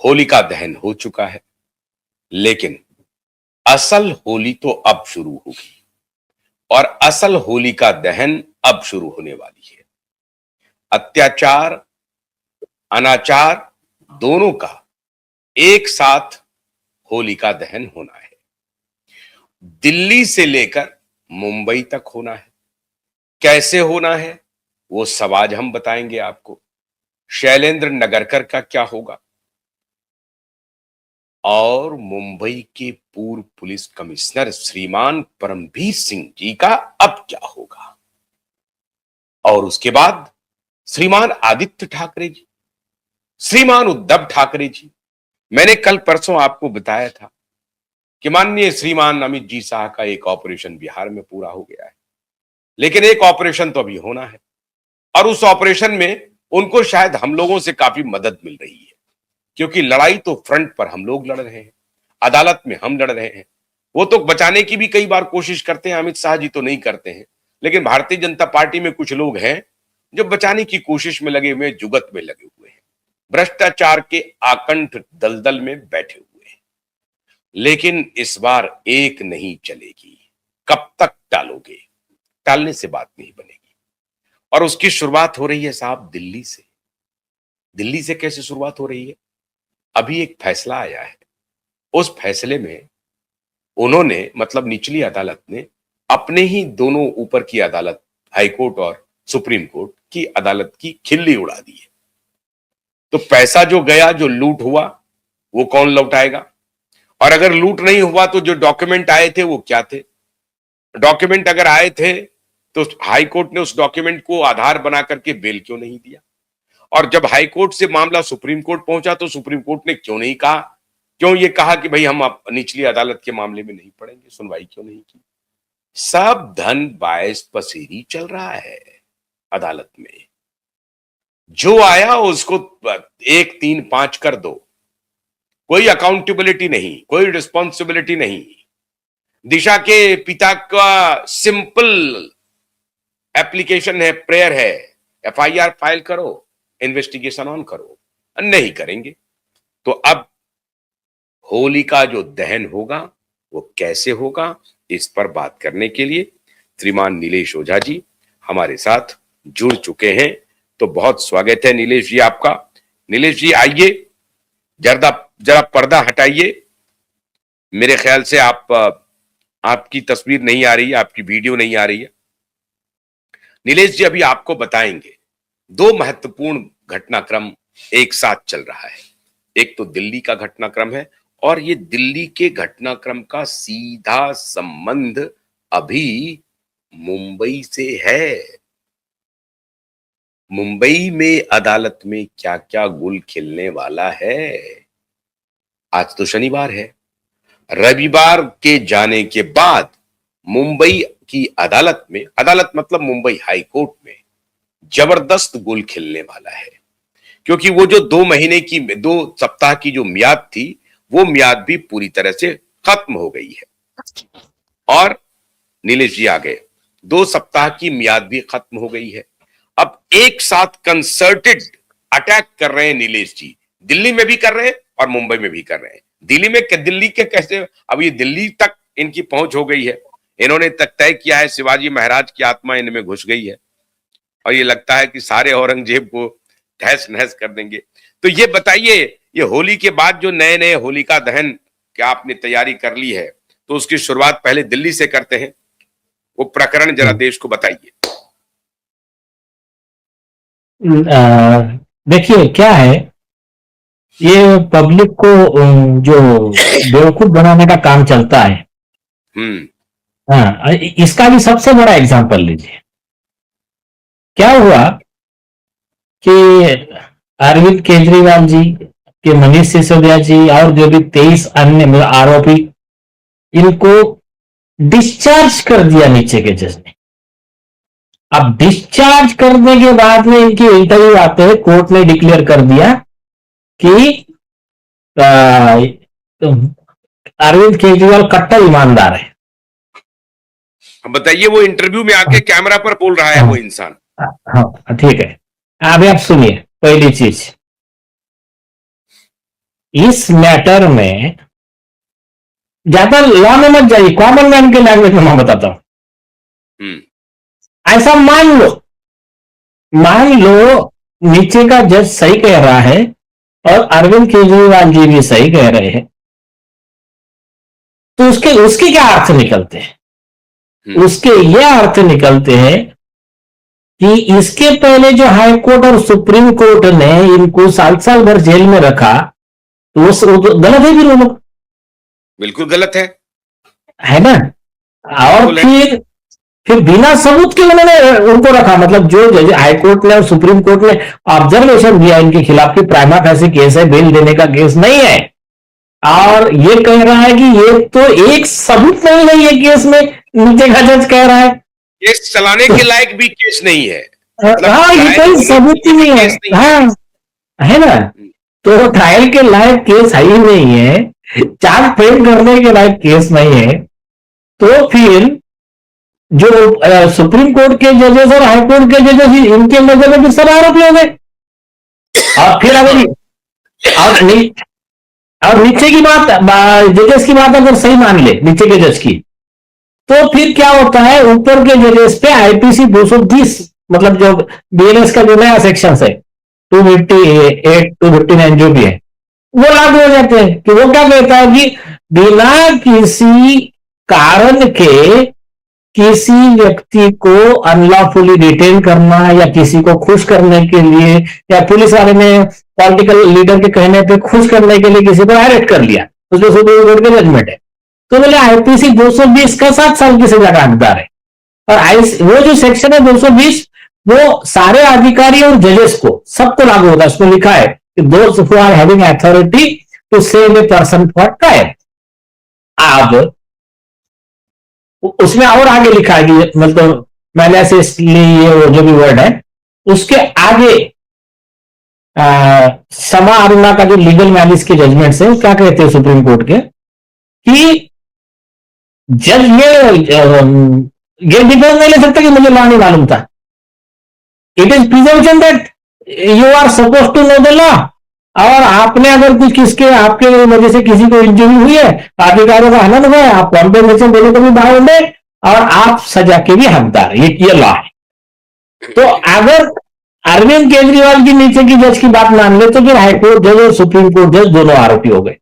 होलिका दहन हो चुका है, लेकिन असल होली तो अब शुरू होगी और असल होलिका दहन अब शुरू होने वाली है। अत्याचार, अनाचार दोनों का एक साथ होलिका दहन होना है। दिल्ली से लेकर मुंबई तक होना है। कैसे होना है वो सब आज हम बताएंगे आपको। शैलेंद्र नगरकर का क्या होगा और मुंबई के पूर्व पुलिस कमिश्नर श्रीमान परमवीर सिंह जी का अब क्या होगा, और उसके बाद श्रीमान आदित्य ठाकरे जी, श्रीमान उद्धव ठाकरे जी। मैंने कल परसों आपको बताया था कि माननीय श्रीमान अमित जी शाह का एक ऑपरेशन बिहार में पूरा हो गया है, लेकिन एक ऑपरेशन तो अभी होना है और उस ऑपरेशन में उनको शायद हम लोगों से काफी मदद मिल रही है, क्योंकि लड़ाई तो फ्रंट पर हम लोग लड़ रहे हैं, अदालत में हम लड़ रहे हैं। वो तो बचाने की भी कई बार कोशिश करते हैं, अमित शाह जी तो नहीं करते हैं, लेकिन भारतीय जनता पार्टी में कुछ लोग हैं जो बचाने की कोशिश में लगे हुए, जुगत में लगे हुए हैं, भ्रष्टाचार के आकंठ दलदल में बैठे हुए हैं। लेकिन इस बार एक नहीं चलेगी। कब तक टालोगे? टालने से बात नहीं बनेगी। और उसकी शुरुआत हो रही है साहब दिल्ली से। दिल्ली से कैसे शुरुआत हो रही है? अभी एक फैसला आया है। उस फैसले में उन्होंने, मतलब निचली अदालत ने, अपने ही दोनों ऊपर की अदालत, हाईकोर्ट और सुप्रीम कोर्ट की अदालत की खिल्ली उड़ा दी है। तो पैसा जो गया, जो लूट हुआ, वो कौन लौटाएगा? और अगर लूट नहीं हुआ तो जो डॉक्यूमेंट आए थे वो क्या थे? डॉक्यूमेंट अगर आए थे तो हाई कोर्ट ने उस डॉक्यूमेंट को आधार बना करके बेल क्यों नहीं दिया? और जब हाई कोर्ट से मामला सुप्रीम कोर्ट पहुंचा तो सुप्रीम कोर्ट ने क्यों नहीं कहा, क्यों ये कहा कि भाई हम निचली अदालत के मामले में नहीं पड़ेंगे, सुनवाई क्यों नहीं की? सब धन बायस पसेरी चल रहा है अदालत में। जो आया उसको 1, 3, 5 कर दो। कोई अकाउंटेबिलिटी नहीं, कोई रिस्पॉन्सिबिलिटी नहीं। दिशा के पिता का सिंपल एप्लीकेशन है, प्रेयर है, एफआईआर फाइल करो, इन्वेस्टिगेशन ऑन करो। नहीं करेंगे तो अब होली का जो दहन होगा वो कैसे होगा, इस पर बात करने के लिए श्रीमान नीलेश ओझा जी हमारे साथ जुड़ चुके हैं। तो बहुत स्वागत है नीलेश जी आपका। नीलेश जी आइए, जरा पर्दा हटाइए। मेरे ख्याल से आपकी तस्वीर नहीं आ रही है, आपकी वीडियो नहीं आ रही है। नीलेश जी अभी आपको बताएंगे, दो महत्वपूर्ण घटनाक्रम एक साथ चल रहा है। एक तो दिल्ली का घटनाक्रम है और ये दिल्ली के घटनाक्रम का सीधा संबंध अभी मुंबई से है। मुंबई में अदालत में क्या क्या गुल खिलने वाला है। आज तो शनिवार है, रविवार के जाने के बाद मुंबई की अदालत में, अदालत मतलब मुंबई हाई कोर्ट में, जबरदस्त गुल खिलने वाला है। क्योंकि वो जो 2 सप्ताह की जो म्याद थी, वो म्याद भी पूरी तरह से खत्म हो गई है। और नीलेश जी आ गए, 2 सप्ताह की म्याद भी खत्म हो गई है। अब एक साथ कंसर्टेड अटैक कर रहे हैं नीलेश जी, दिल्ली में भी कर रहे हैं और मुंबई में भी कर रहे हैं। दिल्ली के कैसे, अब ये दिल्ली तक इनकी पहुंच हो गई है। इन्होंने तक तय किया है शिवाजी महाराज की आत्मा इनमें घुस गई है और ये लगता है कि सारे औरंगजेब को तहस नहस कर देंगे। तो ये बताइए, ये होली के बाद जो नए नए होलिका दहन क्या आपने तैयारी कर ली है, तो उसकी शुरुआत पहले दिल्ली से करते हैं। वो प्रकरण जरा देश को बताइए। देखिए क्या है, ये पब्लिक को जो बेवकूफ बनाने का काम चलता है। हाँ, इसका भी सबसे बड़ा एग्जांपल लीजिए। क्या हुआ कि अरविंद केजरीवाल जी के, मनीष सिसोदिया जी और जो भी 23 अन्य आरोपी, इनको डिस्चार्ज कर दिया नीचे के जज ने। अब डिस्चार्ज करने के बाद में इनकी इंटरव्यू आते हैं, कोर्ट ने डिक्लेयर कर दिया कि अरविंद केजरीवाल कट्टर ईमानदार है। बताइए, वो इंटरव्यू में आके कैमरा पर बोल रहा है वो इंसान। हाँ ठीक है, अभी आप सुनिए। पहली चीज, इस मैटर में ज्यादा लॉ में मत जाइए, कॉमन मैन के लैंग्वेज में मैं बताता हूं। ऐसा मान लो नीचे का जज सही कह रहा है और अरविंद केजरीवाल जी भी सही कह रहे हैं, तो उसके क्या अर्थ निकलते हैं? उसके ये अर्थ निकलते हैं कि इसके पहले जो हाई कोर्ट और सुप्रीम कोर्ट ने इनको साल साल भर जेल में रखा, तो वो गलत है, फिर वो बिल्कुल गलत है ना। और फिर बिना सबूत के उन्होंने उनको रखा, मतलब जो जज हाई कोर्ट ने और सुप्रीम कोर्ट ने ऑब्जर्वेशन दिया इनके खिलाफ की प्राइमा फैसी केस है, बेल देने का केस नहीं है, और ये कह रहा है कि ये तो एक सबूत नहीं है ये केस में, नीचे का जज कह रहा है केस चलाने के लायक भी केस नहीं है। हाँ, ये कोई सबूत ही नहीं है। हाँ, है ना, तो ट्रायल के लायक केस है ही नहीं है, चार्ज फ्रेम करने के लायक केस नहीं है। तो फिर जो सुप्रीम कोर्ट के जजेस और हाई कोर्ट के जजेस, इनके मजे में भी सब आरोपी हो गए। और फिर अगर और नीचे की बात, जजेस की बात अगर सही मान ले नीचे के जज की, तो फिर क्या होता है, ऊपर के जजेस पे आईपीसी 220, मतलब जो बीएनएस का जो नया सेक्शन है 258 259 जो भी है, वो लागू हो जाते हैं। कि वो क्या कहता है कि बिना किसी कारण के किसी व्यक्ति को अनलॉफुली डिटेन करना या किसी को खुश करने के लिए, या पुलिस वाले ने पॉलिटिकल लीडर के कहने पे खुश करने के लिए किसी को अरेस्ट कर लिया, उसमें सुप्रीम कोर्ट का जजमेंट है, तो बोले आईपीसी 220 का 7 साल की सजा का हकदार है। और वो जो सेक्शन है 220, वो सारे अधिकारी और जजेस को सबको लागू होता है। उसमें लिखा है कि those who are having authority to save a person for trial. अब उसमें और आगे लिखा है कि मतलब मैंने से इसलिए वो जो भी वर्ड है उसके आगे समा अरुणा का जो लीगल मैलिस के जजमेंट है, क्या कहते हैं सुप्रीम कोर्ट के, कि जज ये डिफेंस नहीं ले सकता कि मुझे लॉ नहीं मालूम था। It is presumption that you are suppose to know the law. और आपने अगर कुछ किसके आपके वजह से किसी को इंजरी हुई है, अधिकारों का हनन हुआ है, आप कॉम्पेंसेशन देने को भी बाउंड है और आप सजा के भी हकदार, ये लॉ है। तो अगर अरविंद केजरीवाल की नीचे की जज की बात मान ले, तो फिर हाईकोर्ट जज और सुप्रीम कोर्ट जज दोनों आरोपी हो गए।